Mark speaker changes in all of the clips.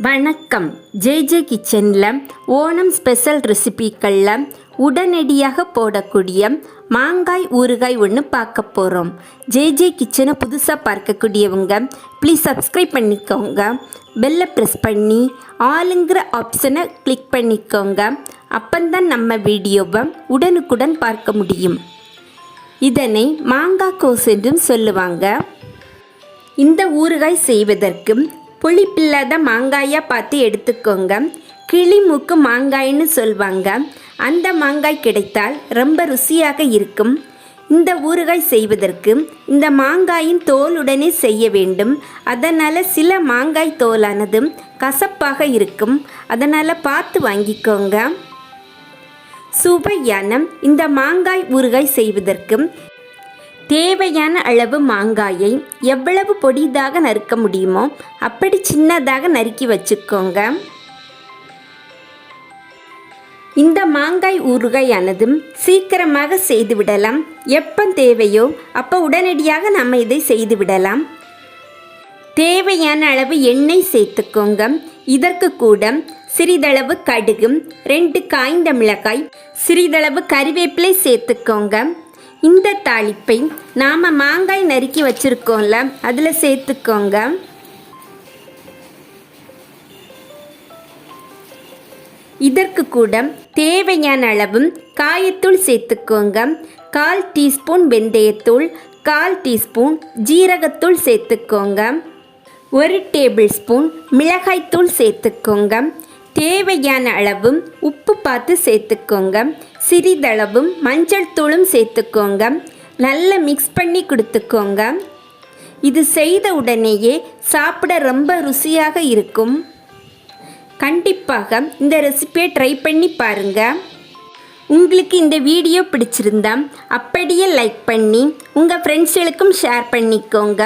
Speaker 1: வணக்கம். ஜே கிச்சனில் ஓணம் ஸ்பெஷல் ரெசிபிக்களில் உடனடியாக போடக்கூடிய மாங்காய் ஊறுகாய் ஒன்று பார்க்க போகிறோம். ஜே கிச்சனை புதுசாக பார்க்கக்கூடியவங்க ப்ளீஸ் சப்ஸ்கிரைப் பண்ணிக்கோங்க. பெல்லை ப்ரெஸ் பண்ணி ஆளுங்கிற ஆப்ஷனை கிளிக் பண்ணிக்கோங்க. அப்போந்தான் நம்ம வீடியோவை உடனுக்குடன் பார்க்க முடியும். இதனை மாங்காய் கோஸ் என்றும் சொல்லுவாங்க. இந்த ஊறுகாய் செய்வதற்கு புளிப்பில்லாத மாங்காயாக பார்த்து எடுத்துக்கோங்க. கிளிமூக்கு மாங்காய்னு சொல்வாங்க. அந்த மாங்காய் கிடைத்தால் ரொம்ப ருசியாக இருக்கும். இந்த ஊறுகாய் செய்வதற்கு இந்த மாங்காயின் தோலுடனே செய்ய வேண்டும். அதனால் சில மாங்காய் தோலானது கசப்பாக இருக்கும். அதனால் பார்த்து வாங்கிக்கோங்க. சுவையான இந்த மாங்காய் ஊறுகாய் செய்வதற்கு தேவையான அளவு மாங்காயை எவ்வளவு பொடிதாக நறுக்க முடியுமோ அப்படி சின்னதாக நறுக்கி வச்சுக்கோங்க. இந்த மாங்காய் ஊறுகாயானது சீக்கிரமாக செய்துவிடலாம். எப்போ தேவையோ அப்போ உடனடியாக நம்ம இதை செய்துவிடலாம். தேவையான அளவு எண்ணெய் சேர்த்துக்கோங்க. இதற்கு கூட சிறிதளவு கடுகு, 2 காய்ந்த மிளகாய், சிறிதளவு கறிவேப்பிலை சேர்த்துக்கோங்க. இந்த தாளிப்பை நாம் மாங்காய் நறுக்கி வச்சுருக்கோம்ல அதில் சேர்த்துக்கோங்க. இதற்கு கூட தேவையான அளவு காயத்தூள் சேர்த்துக்கோங்க. 1/4 டீஸ்பூன் வெந்தயத்தூள், 1/4 டீஸ்பூன் ஜீரகத்தூள் சேர்த்துக்கோங்க. 1 டேபிள் ஸ்பூன் மிளகாய்த்தூள் சேர்த்துக்கோங்க. தேவையான அளவு உப்பு பார்த்து சேர்த்துக்கோங்க. சிறிதளவும் மஞ்சள் தூளும் சேர்த்துக்கோங்க. நல்லா மிக்ஸ் பண்ணி கொடுத்துக்கோங்க. இது செய்த உடனேயே சாப்பிட ரொம்ப ருசியாக இருக்கும். கண்டிப்பாக இந்த ரெசிபியை ட்ரை பண்ணி பாருங்கள். உங்களுக்கு இந்த வீடியோ பிடிச்சிருந்தா அப்படியே லைக் பண்ணி உங்கள் ஃப்ரெண்ட்ஸ்களுக்கும் ஷேர் பண்ணிக்கோங்க.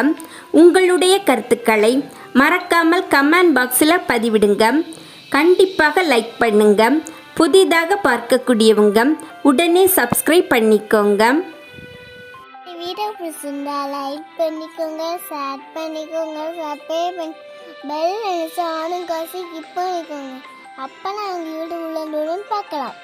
Speaker 1: உங்களுடைய கருத்துக்களை மறக்காமல் கமெண்ட் பாக்ஸில் பதிவிடுங்க. கண்டிப்பாக லைக் பண்ணுங்க. புதிதாக பார்க்கக்கூடியவங்க உடனே சப்ஸ்கிரைப் பண்ணிக்கோங்க.
Speaker 2: வீடியோ பிடிச்சிருந்தா லைக் பண்ணிக்கோங்க, ஷேர் பண்ணிக்கோங்க, சப்ஸ்கிரைப் பண்ணி பெல் நினைச்சு ஆனும் காசு கிளிக் பண்ணிக்கோங்க. அப்போ நாங்கள் வீடியோ உள்ளதுடன் பார்க்கலாம்.